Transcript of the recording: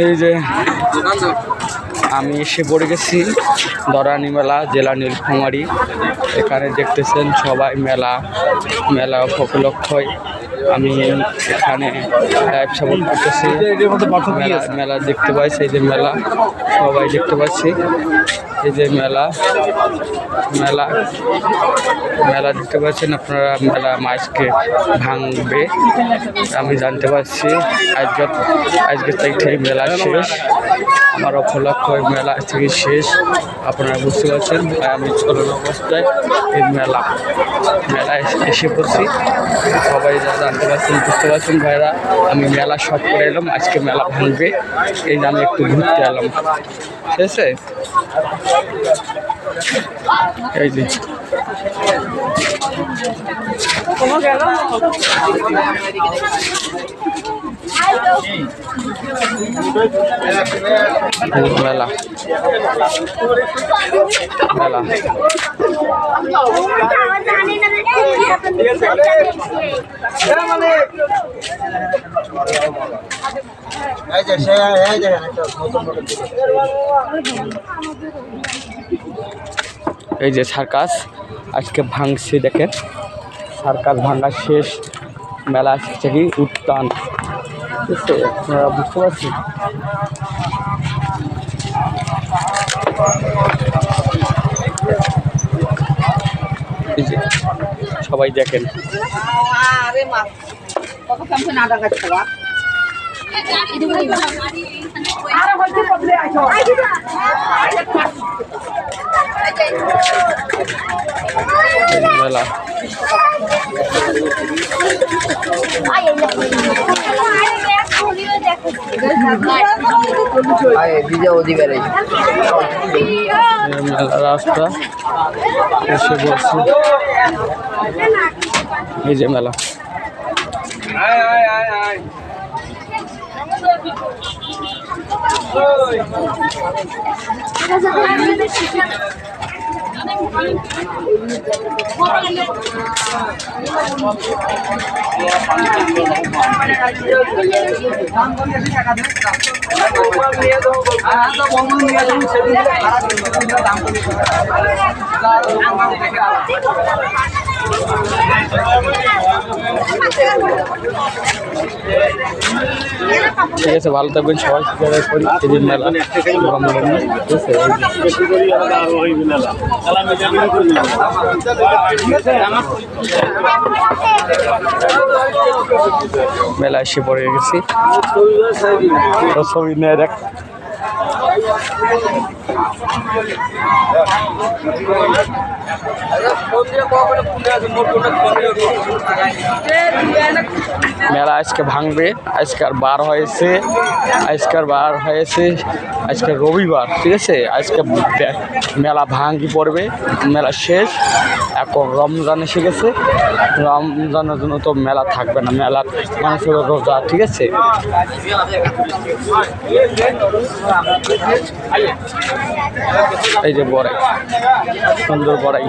এই যে আমি এসে পড়ে গেছি দরানি মেলা, জেলা নীলফামারী। এখানে দেখতেছেন সবাই মেলা উপলক্ষই আমি এখানে লাইভ সাপোর্ট করতেছি। মেলা দেখতে পাচ্ছি, এই যে মেলা সবাই দেখতে পাচ্ছি। এই যে মেলা দেখতে পাচ্ছেন আপনারা। মেলা আজকে ভাঙবে আমি জানতে পারছি। আজকের তারিখ থেকে মেলা শেষ, আমার উপলক্ষ মেলা থেকে শেষ, আপনারা বুঝতে পারছেন। আমি চলন অবস্থায় এই মেলায় এসে পড়ছি। সবাই যা জানতে পারছেন, বুঝতে পারছেন ভাইরা। আমি মেলা শপ করে এলাম, আজকে মেলা ভাঙবে, এই যে আমি একটু ঘুরতে এলাম। ঠিক আছে, এই যে মেলা এই যে সার্কাস আজকে ভাঙছে, দেখেন সার্কাস ভাঙা শেষ, মেলা আসছে কি উত্তান। ঠিক আছে, আপনারা বুঝতে পারছেন। এই যে সবাই দেখেন। মেলা রাস্তা এসে বলছি, এই যে মেলা। ঠিক আছে, ভালো থাকবেন সবাই। মেলা এসে পড়ে গেছি, ছবি নিয়ে দেখ। মেলা আজকে ভাঙবে, আজকের বার হয়েছে, আজকে রবিবার। ঠিক আছে, আজকে মেলা ভাঙি পড়বে, মেলা শেষ। এখন রমজান এসে গেছে, রমজানের জন্য তো মেলা থাকবে না, মেলা মানুষের রোজা। ঠিক আছে, এই যে বড়াই, সুন্দর বড়াই।